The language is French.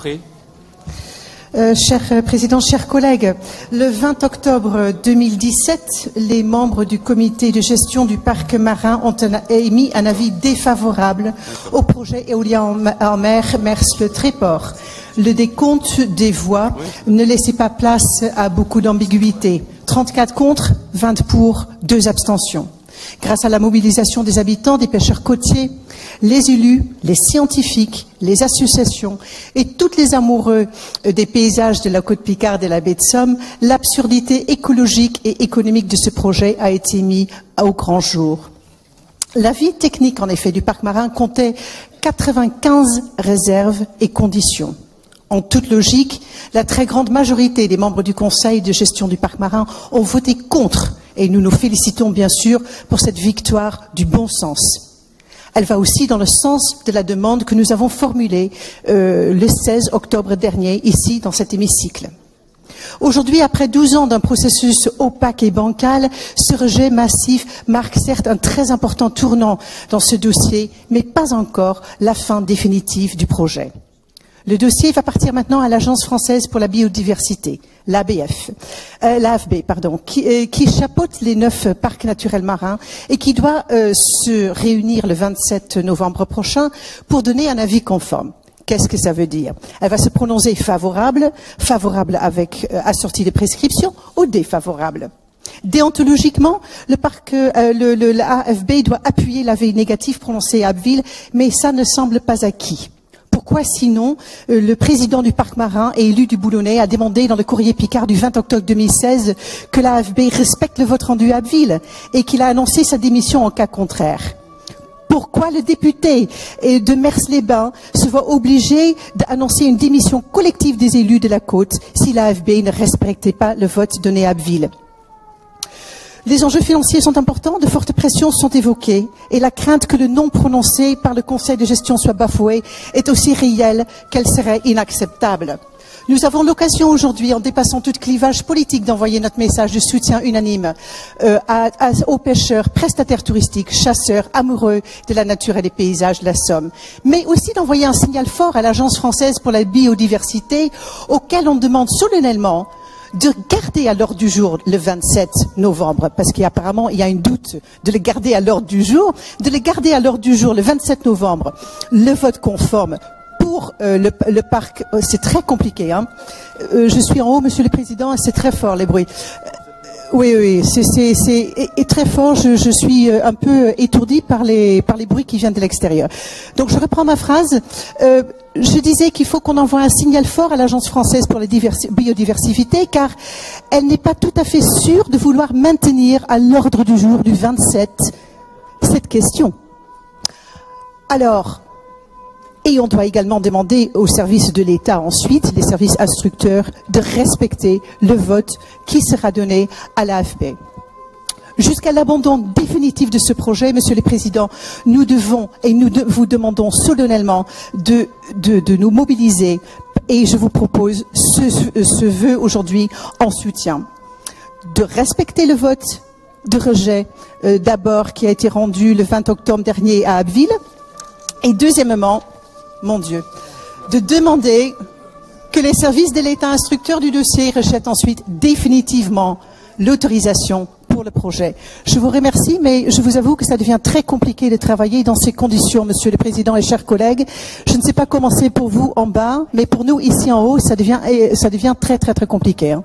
Beaupré. Cher Président, chers collègues, le 20 octobre 2017, les membres du comité de gestion du parc marin ont émis un avis défavorable au projet éolien en mer Mers-le-Tréport. Le décompte des voix ne laissait pas place à beaucoup d'ambiguïté. 34 contre, 20 pour, 2 abstentions. Grâce à la mobilisation des habitants, des pêcheurs côtiers, les élus, les scientifiques, les associations et tous les amoureux des paysages de la côte Picarde et la baie de Somme, l'absurdité écologique et économique de ce projet a été mise au grand jour. L'avis technique, en effet, du parc marin comptait 95 réserves et conditions. En toute logique, la très grande majorité des membres du conseil de gestion du parc marin ont voté contre et nous nous félicitons bien sûr pour cette victoire du bon sens. Elle va aussi dans le sens de la demande que nous avons formulée le 16 octobre dernier ici dans cet hémicycle. Aujourd'hui, après 12 ans d'un processus opaque et bancal, ce rejet massif marque certes un très important tournant dans ce dossier, mais pas encore la fin définitive du projet. Le dossier va partir maintenant à l'Agence française pour la biodiversité, l'AFB, qui chapeaute les 9 parcs naturels marins et qui doit se réunir le 27 novembre prochain pour donner un avis conforme. Qu'est-ce que ça veut dire? Elle va se prononcer favorable avec assorti de prescriptions ou défavorable. Déontologiquement, l'AFB doit appuyer l'avis négatif prononcé à Abbeville, mais ça ne semble pas acquis. Pourquoi sinon le président du parc marin et élu du Boulonnais a demandé dans le courrier Picard du 20 octobre 2016 que l'AFB respecte le vote rendu à Abbeville et qu'il a annoncé sa démission en cas contraire? Pourquoi le député de Mers-les-Bains se voit obligé d'annoncer une démission collective des élus de la côte si l'AFB ne respectait pas le vote donné à Abbeville? Les enjeux financiers sont importants, de fortes pressions sont évoquées et la crainte que le non prononcé par le conseil de gestion soit bafoué est aussi réelle qu'elle serait inacceptable. Nous avons l'occasion aujourd'hui, en dépassant tout clivage politique, d'envoyer notre message de soutien unanime aux pêcheurs, prestataires touristiques, chasseurs, amoureux de la nature et des paysages de la Somme, mais aussi d'envoyer un signal fort à l'Agence française pour la biodiversité, auquel on demande solennellement de garder à l'ordre du jour le 27 novembre, parce qu'apparemment il y a une doute de le garder à l'ordre du jour, de le garder à l'ordre du jour le 27 novembre, le vote conforme pour le parc. C'est très compliqué, hein. Je suis en haut, Monsieur le Président, et c'est très fort les bruits. Oui, c'est très fort. Je suis un peu étourdie par les bruits qui viennent de l'extérieur. Donc je reprends ma phrase. Je disais qu'il faut qu'on envoie un signal fort à l'Agence française pour la biodiversité, car elle n'est pas tout à fait sûre de vouloir maintenir à l'ordre du jour du 27 cette question. Alors, et on doit également demander aux services de l'État ensuite, les services instructeurs, de respecter le vote qui sera donné à l'AFB. Jusqu'à l'abandon définitif de ce projet, Monsieur le Président, nous devons et vous demandons solennellement de nous mobiliser et je vous propose ce vœu aujourd'hui en soutien. De respecter le vote de rejet d'abord qui a été rendu le 20 octobre dernier à Abbeville et deuxièmement, mon Dieu, de demander que les services de l'État instructeur du dossier rejettent ensuite définitivement l'autorisation pour le projet. Je vous remercie, mais je vous avoue que ça devient très compliqué de travailler dans ces conditions, Monsieur le Président et chers collègues. Je ne sais pas comment c'est pour vous en bas, mais pour nous ici en haut, ça devient très compliqué, hein.